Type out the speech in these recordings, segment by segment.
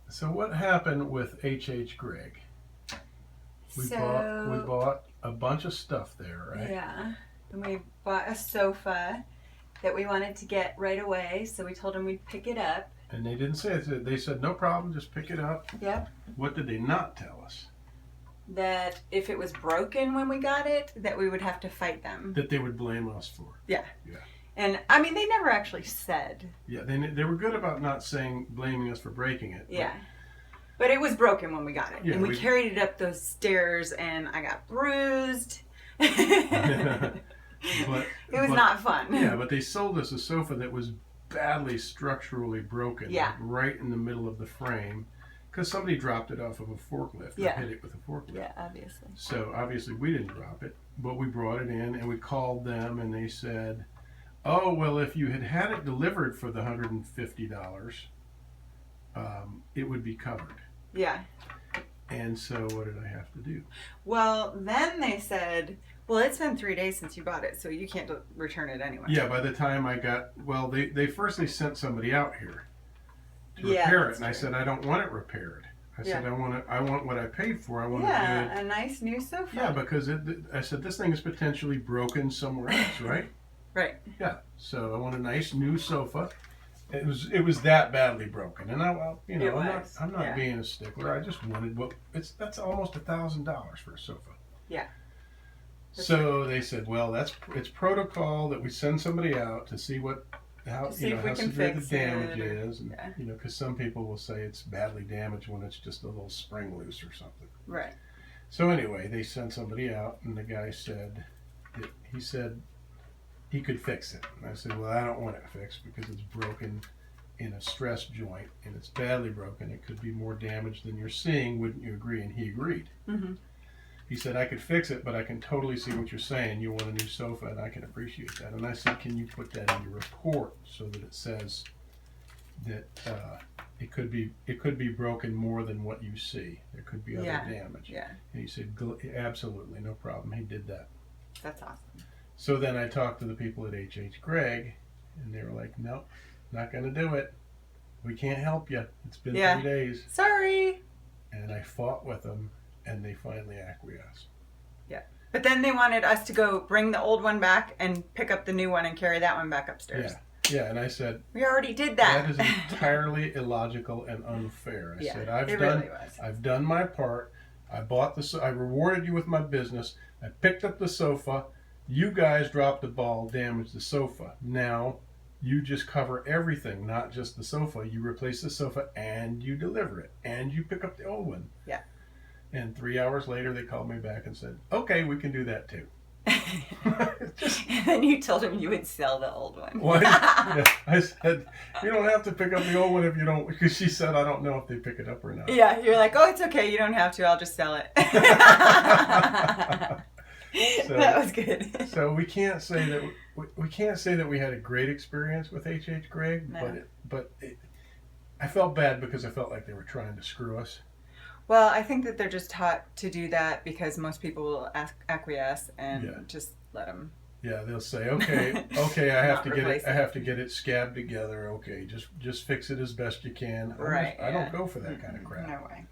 So what happened with HH Gregg? We bought a bunch of stuff there, right? Yeah. And we bought a sofa that we wanted to get right away, so we told them we'd pick it up. And they didn't say it. They said, no problem, just pick it up. Yep. What did they not tell us? That if it was broken when we got it, that we would have to fight them. That they would blame us for. Yeah. Yeah. And, I mean, they never actually said. Yeah, they were good about not blaming us for breaking it. Yeah. But it was broken when we got it. Yeah, and we carried it up those stairs, and I got bruised. It was not fun. Yeah, but they sold us a sofa that was badly structurally broken. Yeah. Like right in the middle of the frame. Because somebody dropped it off of a forklift. Yeah. Or hit it with a forklift. Yeah, obviously. So obviously we didn't drop it. But we brought it in and we called them and they said, oh, well, if you had it delivered for the $150, it would be covered. Yeah. And so what did I have to do? Well, then they said, well, it's been 3 days since you bought it, so you can't return it anyway. Yeah, by the time I got, well, they sent somebody out here to Yeah, repair it, that's and I true. said I don't want it repaired. I said I want what I paid for. I want Yeah, a good. a nice new sofa. Yeah, because I said this thing is potentially broken somewhere else, right? Right. Yeah. So I want a nice new sofa. It was that badly broken, and I'm not being a stickler. I just wanted that's almost $1,000 for a sofa. Yeah. So they said, well, it's protocol that we send somebody out to see how severe the damage is, and because some people will say it's badly damaged when it's just a little spring loose or something. Right. So anyway, they sent somebody out, and the guy said he could fix it. And I said, well, I don't want it fixed because it's broken in a stress joint, and it's badly broken. It could be more damage than you're seeing. Wouldn't you agree? And he agreed. Mm-hmm. He said, I could fix it, but I can totally see what you're saying. You want a new sofa, and I can appreciate that. And I said, can you put that in your report so that it says that it could be broken more than what you see. There could be other damage. Yeah. And he said, absolutely, no problem. He did that. That's awesome. So then I talked to the people at HH Gregg, and they were like, nope, not going to do it. We can't help you. It's been 3 days. Sorry. And I fought with them, and they finally acquiesced. Yeah. But then they wanted us to go bring the old one back and pick up the new one and carry that one back upstairs. Yeah, and I said, we already did that. That is entirely illogical and unfair. I said, I've done my part. I rewarded you with my business. I picked up the sofa. You guys dropped the ball, damaged the sofa. Now, you just cover everything, not just the sofa. You replace the sofa and you deliver it. And you pick up the old one. Yeah. And 3 hours later, they called me back and said, okay, we can do that too. And then you told him you would sell the old one. What? Yeah, I said, you don't have to pick up the old one if you don't, because she said, I don't know if they pick it up or not. Yeah, you're like, oh, it's okay. You don't have to. I'll just sell it. So, that was good. So we can't say that we had a great experience with HH Gregg, no. but I felt bad because I felt like they were trying to screw us. Well, I think that they're just taught to do that because most people will acquiesce and just let them. Yeah, they'll say, okay, I have to get it scabbed together. Okay, just fix it as best you can. I don't go for that kind of crap. No way.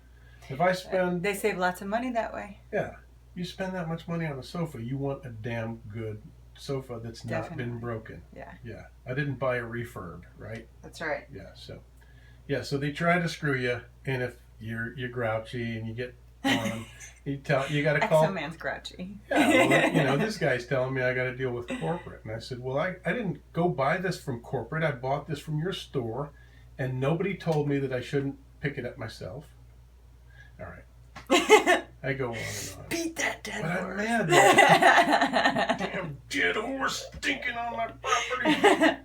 If I spend, they save lots of money that way. Yeah, you spend that much money on a sofa, you want a damn good sofa that's not been broken. Yeah. Yeah, I didn't buy a refurb, right? That's right. Yeah, so they try to screw you, and if you're grouchy and you get on them, you got to call. Exoman's grouchy. Yeah, well, this guy's telling me I got to deal with corporate, and I said, well, I didn't go buy this from corporate. I bought this from your store, and nobody told me that I shouldn't pick it up myself. All right. I go on and on. Beat that dead horse. I'm mad that damn dead horse stinking on my property.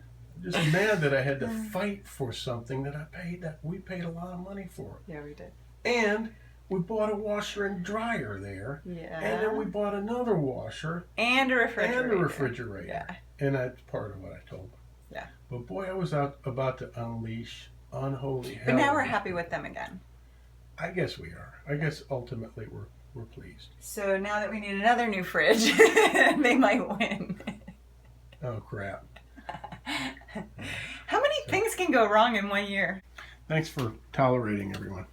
Just mad that I had to fight for something that we paid a lot of money for. Yeah, we did. And we bought a washer and dryer there. Yeah. And then we bought another washer. And a refrigerator. Yeah. And that's part of what I told them. Yeah. But boy, I was about to unleash unholy hell. But now we're happy with them again. I guess we are. I guess ultimately we're pleased. So now that we need another new fridge, they might win. Oh, crap. How many things can go wrong in 1 year? Thanks for tolerating everyone.